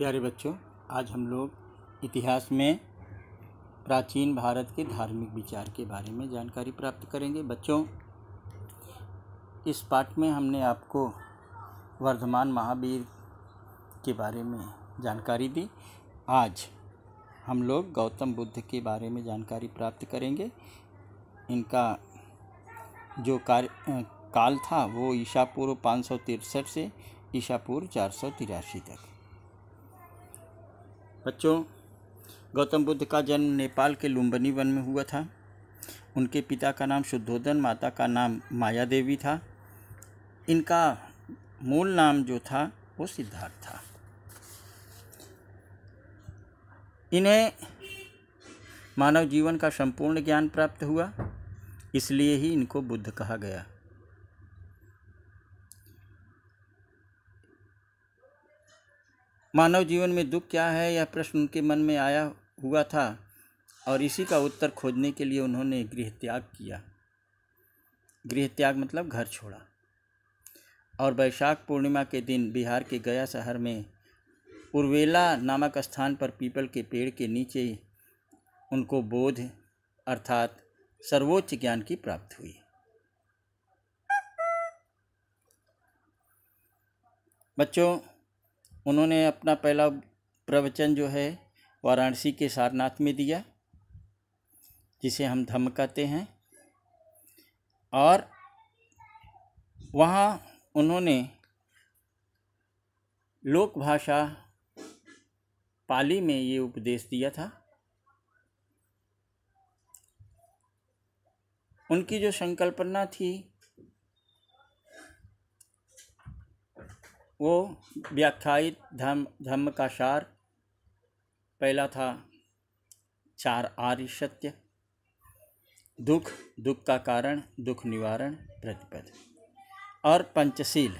प्यारे बच्चों, आज हम लोग इतिहास में प्राचीन भारत के धार्मिक विचार के बारे में जानकारी प्राप्त करेंगे। बच्चों, इस पाठ में हमने आपको वर्धमान महावीर के बारे में जानकारी दी। आज हम लोग गौतम बुद्ध के बारे में जानकारी प्राप्त करेंगे। इनका जो काल था वो ईसा पूर्व 563 से ईसा पूर्व 483 तक। बच्चों, गौतम बुद्ध का जन्म नेपाल के लुम्बिनी वन में हुआ था। उनके पिता का नाम शुद्धोधन, माता का नाम माया देवी था। इनका मूल नाम जो था वो सिद्धार्थ था। इन्हें मानव जीवन का संपूर्ण ज्ञान प्राप्त हुआ, इसलिए ही इनको बुद्ध कहा गया। मानव जीवन में दुख क्या है, यह प्रश्न उनके मन में आया हुआ था और इसी का उत्तर खोजने के लिए उन्होंने गृह त्याग किया। गृह त्याग मतलब घर छोड़ा। और वैशाख पूर्णिमा के दिन बिहार के गया शहर में उर्वेला नामक स्थान पर पीपल के पेड़ के नीचे उनको बोध अर्थात सर्वोच्च ज्ञान की प्राप्ति हुई। बच्चों, उन्होंने अपना पहला प्रवचन जो है वाराणसी के सारनाथ में दिया, जिसे हम धम्म कहते हैं। और वहाँ उन्होंने लोक भाषा पाली में ये उपदेश दिया था। उनकी जो संकल्पना थी वो व्याख्यायित धम्म का सार पहला था 4 आर्य सत्य, दुख, दुख का कारण, दुख निवारण, प्रतिपद और पंचशील।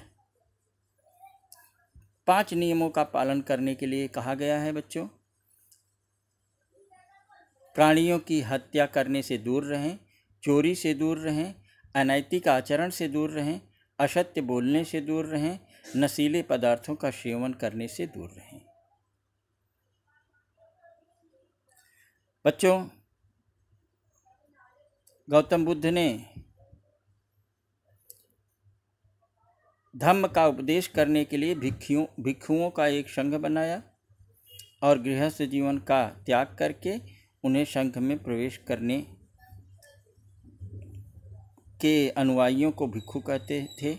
5 नियमों का पालन करने के लिए कहा गया है। बच्चों, प्राणियों की हत्या करने से दूर रहें, चोरी से दूर रहें, अनैतिक आचरण से दूर रहें, असत्य बोलने से दूर रहें, नशीले पदार्थों का सेवन करने से दूर रहें। बच्चों, गौतम बुद्ध ने धम्म का उपदेश करने के लिए भिक्षुओं का एक संघ बनाया और गृहस्थ जीवन का त्याग करके उन्हें संघ में प्रवेश करने के अनुयायियों को भिक्षु कहते थे।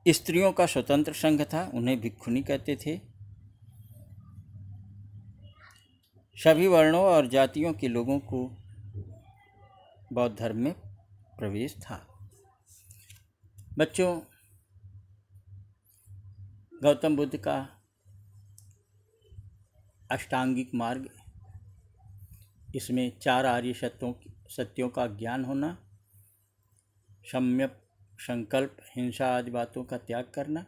स्त्रियों का स्वतंत्र संघ था, उन्हें भिक्षुणी कहते थे। सभी वर्णों और जातियों के लोगों को बौद्ध धर्म में प्रवेश था। बच्चों, गौतम बुद्ध का अष्टांगिक मार्ग, इसमें 4 आर्य सत्यों का ज्ञान होना, सम्यक संकल्प, हिंसा आदि बातों का त्याग करना,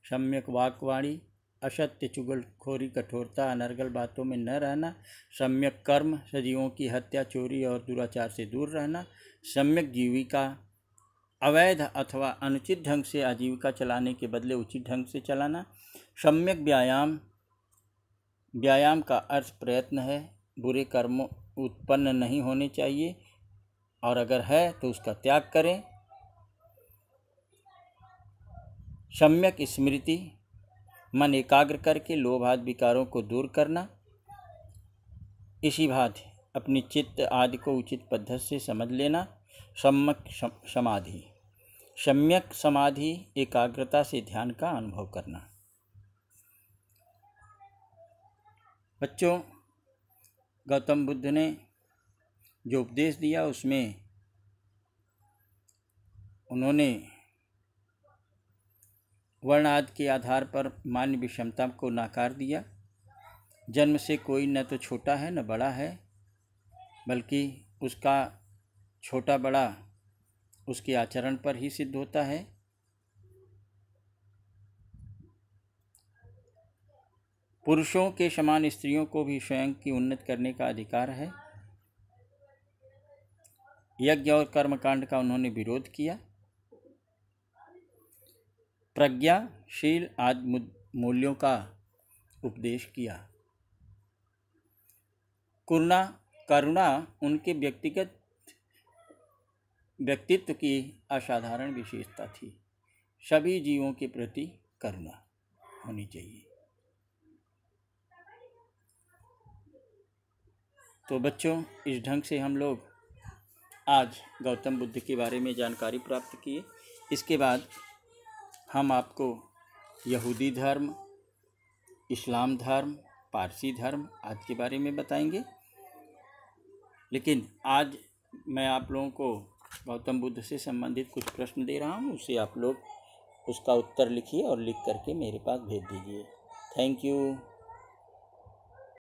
सम्यक वाक्वाणी, असत्य, चुगलखोरी, कठोरता, अनर्गल बातों में न रहना, सम्यक कर्म, सजीवों की हत्या, चोरी और दुराचार से दूर रहना, सम्यक जीविका, अवैध अथवा अनुचित ढंग से आजीविका चलाने के बदले उचित ढंग से चलाना, सम्यक व्यायाम, व्यायाम का अर्थ प्रयत्न है, बुरे कर्म उत्पन्न नहीं होने चाहिए और अगर है तो उसका त्याग करें, सम्यक स्मृति, मन एकाग्र करके लोभ आदि विकारों को दूर करना, इसी भांति अपनी चित्त आदि को उचित पद्धति से समझ लेना, सम्यक समाधि, सम्यक समाधि एकाग्रता से ध्यान का अनुभव करना। बच्चों, गौतम बुद्ध ने जो उपदेश दिया उसमें उन्होंने वर्ण आदि के आधार पर मान्य विषमता को नकार दिया। जन्म से कोई न तो छोटा है न बड़ा है, बल्कि उसका छोटा बड़ा उसके आचरण पर ही सिद्ध होता है। पुरुषों के समान स्त्रियों को भी स्वयं की उन्नति करने का अधिकार है। यज्ञ और कर्मकांड का उन्होंने विरोध किया। प्रज्ञाशील आदि मूल्यों का उपदेश किया। करुणा उनके व्यक्तित्व की असाधारण विशेषता थी। सभी जीवों के प्रति करुणा होनी चाहिए। तो बच्चों, इस ढंग से हम लोग आज गौतम बुद्ध के बारे में जानकारी प्राप्त किए। इसके बाद हम आपको यहूदी धर्म, इस्लाम धर्म, पारसी धर्म आदि के बारे में बताएंगे। लेकिन आज मैं आप लोगों को गौतम बुद्ध से संबंधित कुछ प्रश्न दे रहा हूँ, उसे आप लोग उसका उत्तर लिखिए और लिख करके मेरे पास भेज दीजिए। Thank you.